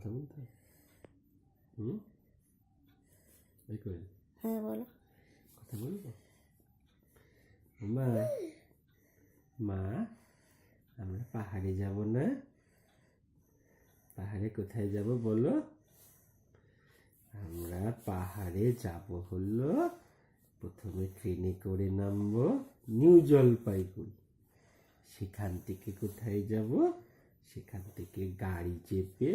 কথা বলতে হবে। এই করে হ্যাঁ বলো। কথা বলবো। মা মা আমরা পাহাড়ে যাব না? পাহাড়ে কোথায় যাব বলো? আমরা পাহাড়ে যাব হলো, প্রথমে ট্রেনে করে নামবো নিউ জলপাইগুড়ি। সেখান থেকে কোথায় যাব? সেখান থেকে গাড়ি চেপে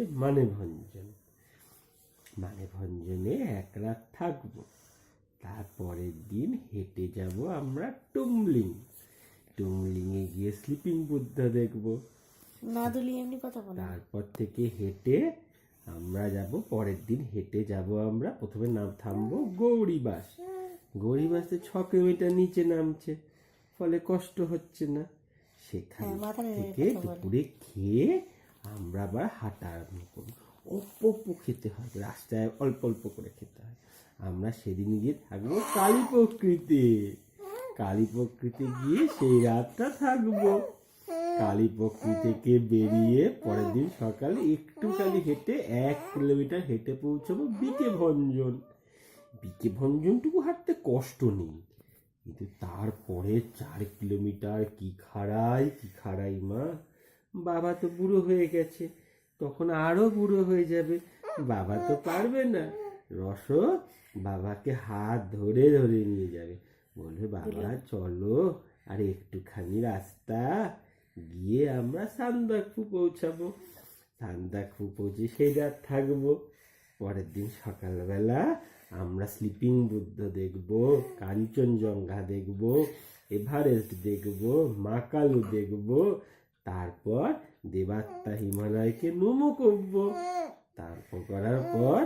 মানেভঞ্জনে এক রাত থাকবো। তারপরের দিন হেঁটে যাব আমরা টুমলিংয়ে গিয়ে স্লিপিং বুদ্ধা দেখবো। না দুলি এমনি কথা বলো। তারপর থেকে হেঁটে আমরা যাব, পরের দিন হেঁটে যাব আমরা, প্রথমে থামবো গৌরীবাসে 6 কিলোমিটার নিচে নামছে, ফলে কষ্ট হচ্ছে না। সেখান থেকে দুপুরে খেয়ে আমরা আবার হাঁটা আরম্ভ করবো। অল্প খেতে হয়, রাস্তায় অল্প অল্প করে খেতে হয়। আমরা সেদিন গিয়ে থাকবো কালীপক্রিতে গিয়ে সেই রাতটা থাকবো। কালীপক্রি থেকে বেরিয়ে পরের দিন সকালে একটুখানি হেঁটে 1 কিলোমিটার হেঁটে পৌঁছাবো বিকে ভঞ্জনটুকু হাঁটতে কষ্ট নেই, কিন্তু তারপরে 4 কিলোমিটার কি খাড়াই মা। বাবা তো বুড়ো হয়ে গেছে, তখন আরো বুড়ো হয়ে যাবে, বাবা তো পারবে না। বাবাকে হাত ধরে ধরে নিয়ে যাবে, বলবে বাবা চলো আর একটুখানি রাস্তা, গিয়ে আমরা সান্দাকফু পৌঁছাবো। সান্দাকফু পৌঁছে সেই রাত থাকবো। পরের দিন সকালবেলা আমরা স্লিপিং বুদ্ধ দেখবো, কাঞ্চনজঙ্ঘা দেখবো, এভারেস্ট দেখবো, মাকালু দেখবো। তারপর দেবাত্মা হিমালয়কে নমো করবো। তারপর করার পর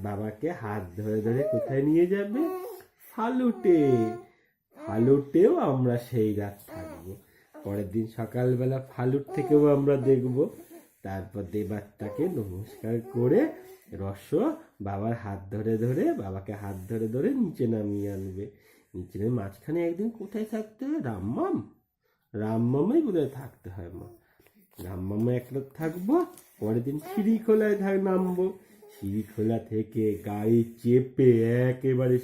বাবাকে হাত ধরে ধরে কোথায় নিয়ে যাবে? ফালুটেও আমরা সেই রাত থাকবো। পরের দিন সকালবেলা ফালুট থেকেও আমরা দেখবো। তারপর দেবাত্মাকে নমস্কার করে বাবাকে হাত ধরে ধরে নিচে নামিয়ে আনবে। নিচে মাঝখানে একদিন কোথায় থাকতে হয়? রামমামই বোধহয় থাকতে হয় মা। রামমামা এক রাত থাকবো। পরের দিন শিরিখোলায় নামবো। শিরিখোলা থেকে গাড়ি চেপে একেবারে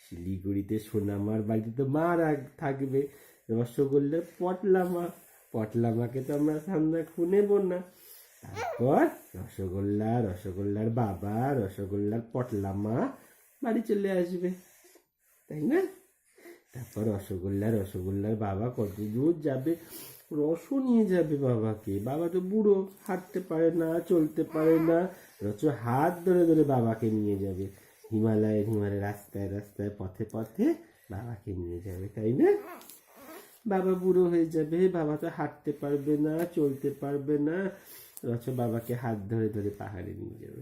শিলিগুড়িতে সোনামার বাড়িতে তো মা থাকবে। রসগোল্লার পটলামাকে তো আমরা সামনে নেব না। তারপর রসগোল্লার বাবা, রসগোল্লার পটলামা বাড়ি চলে আসবে, তাই না? তারপর রসগোল্লার বাবা কত দূর যাবে, নিয়ে যাবে বাবাকে। বাবা তো বুড়ো, হাঁটতে পারে না, চলতে পারে না। হাত ধরে ধরে বাবাকে নিয়ে যাবে হিমালয়ের রাস্তায় পথে বাবাকে নিয়ে যাবে, তাই না? বাবা বুড়ো হয়ে যাবে, বাবা তো হাঁটতে পারবে না, চলতে পারবে না। বাবাকে হাত ধরে ধরে পাহাড়ে নিয়ে যাবে।